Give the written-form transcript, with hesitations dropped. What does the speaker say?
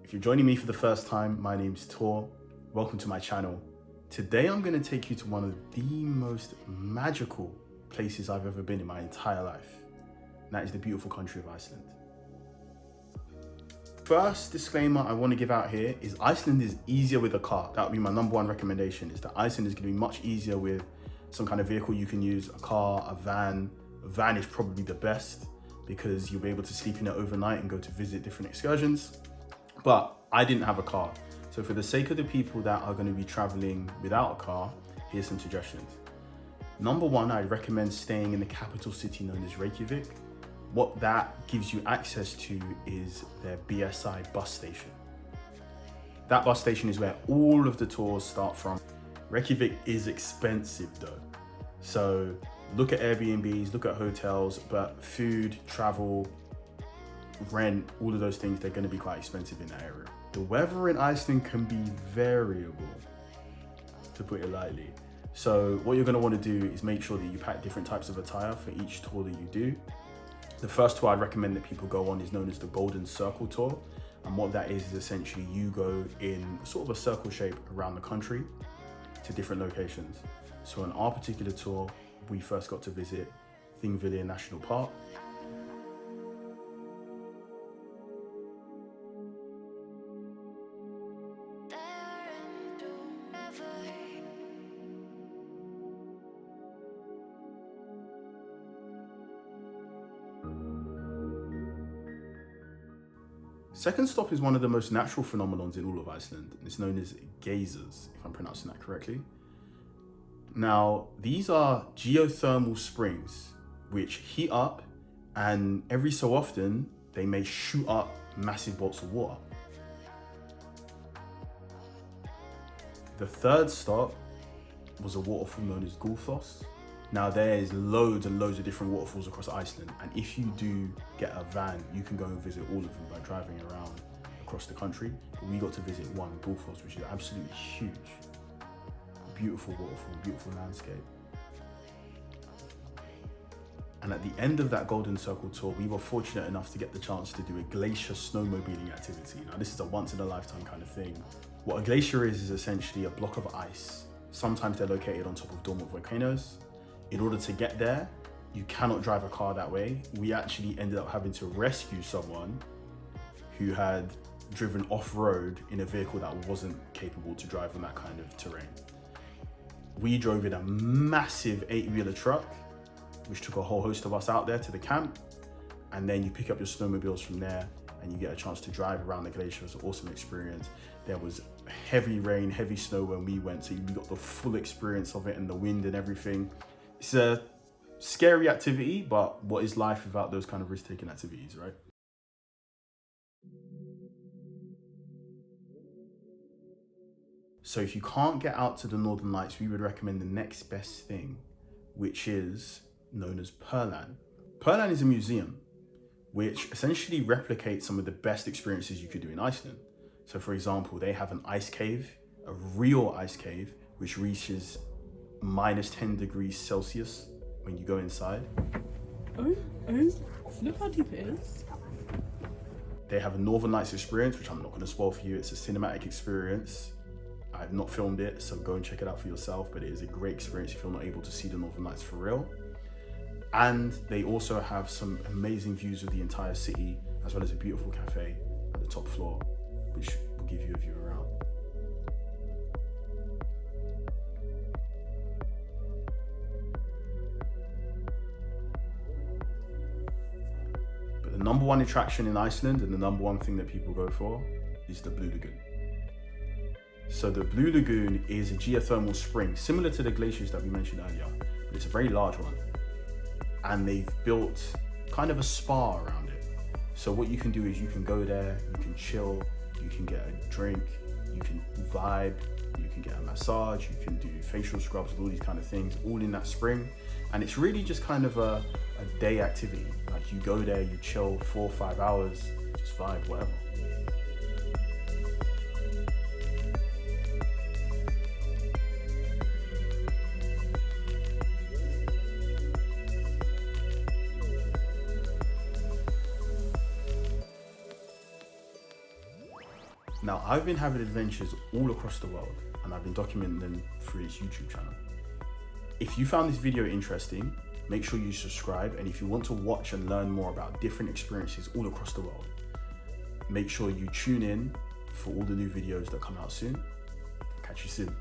If you're joining me for the first time, my name's Tor. Welcome to my channel. Today I'm going to take you to one of the most magical places I've ever been in my entire life. And that is the beautiful country of Iceland. First disclaimer I want to give out here is Iceland is easier with a car. That would be my number one recommendation, is that Iceland is going to be much easier with some kind of vehicle you can use, a car, a van. A van is probably the best because you'll be able to sleep in it overnight and go to visit different excursions. But I didn't have a car. So for the sake of the people that are going to be traveling without a car, here's some suggestions. Number one, I'd recommend staying in the capital city known as Reykjavik. What that gives you access to is their BSI bus station. That bus station is where all of the tours start from. Reykjavik is expensive though. So look at Airbnbs, look at hotels, but food, travel, rent, all of those things, they're going to be quite expensive in that area. The weather in Iceland can be variable, to put it lightly. So what you're going to want to do is make sure that you pack different types of attire for each tour that you do. The first tour I'd recommend that people go on is known as the Golden Circle Tour. And what that is essentially you go in sort of a circle shape around the country to different locations. So on our particular tour, we first got to visit Thingvellir National Park. Second stop is one of the most natural phenomenons in all of Iceland. It's known as Geysirs, if I'm pronouncing that correctly. Now, these are geothermal springs which heat up, and every so often they may shoot up massive bolts of water. The third stop was a waterfall known as Gullfoss. Now there's loads and loads of different waterfalls across Iceland, and if you do get a van, you can go and visit all of them by driving around across the country. But we got to visit one, Gullfoss, which is absolutely huge. Beautiful waterfall, beautiful landscape. And at the end of that Golden Circle tour, we were fortunate enough to get the chance to do a glacier snowmobiling activity. Now this is a once in a lifetime kind of thing. What a glacier is essentially a block of ice. Sometimes they're located on top of dormant volcanoes. In order to get there, you cannot drive a car that way. We actually ended up having to rescue someone who had driven off-road in a vehicle that wasn't capable to drive on that kind of terrain. We drove in a massive 8-wheeler truck, which took a whole host of us out there to the camp. And then you pick up your snowmobiles from there and you get a chance to drive around the glacier. It was an awesome experience. There was heavy rain, heavy snow when we went, so we got the full experience of it and the wind and everything. It's a scary activity, but what is life without those kind of risk-taking activities, right? So if you can't get out to the Northern Lights, we would recommend the next best thing, which is known as Perlan. Perlan is a museum which essentially replicates some of the best experiences you could do in Iceland. So for example, they have an ice cave, a real ice cave, which reaches -10 degrees Celsius when you go inside. Oh, look how deep it is. They have a Northern Lights experience, which I'm not going to spoil for you. It's a cinematic experience. I've not filmed it, so go and check it out for yourself, but it is a great experience if you're not able to see the Northern Lights for real. And they also have some amazing views of the entire city, as well as a beautiful cafe at the top floor, which will give you a view around. But the number one attraction in Iceland, and the number one thing that people go for, is the Blue Lagoon. So the Blue Lagoon is a geothermal spring, similar to the glaciers that we mentioned earlier, but it's a very large one. And they've built kind of a spa around it. So what you can do is you can go there, you can chill, you can get a drink, you can vibe, you can get a massage, you can do facial scrubs, all these kind of things, all in that spring. And it's really just kind of a day activity. Like you go there, you chill 4 or 5 hours, just vibe, whatever. Now, I've been having adventures all across the world, and I've been documenting them through this YouTube channel. If you found this video interesting, make sure you subscribe, and if you want to watch and learn more about different experiences all across the world, make sure you tune in for all the new videos that come out soon. Catch you soon.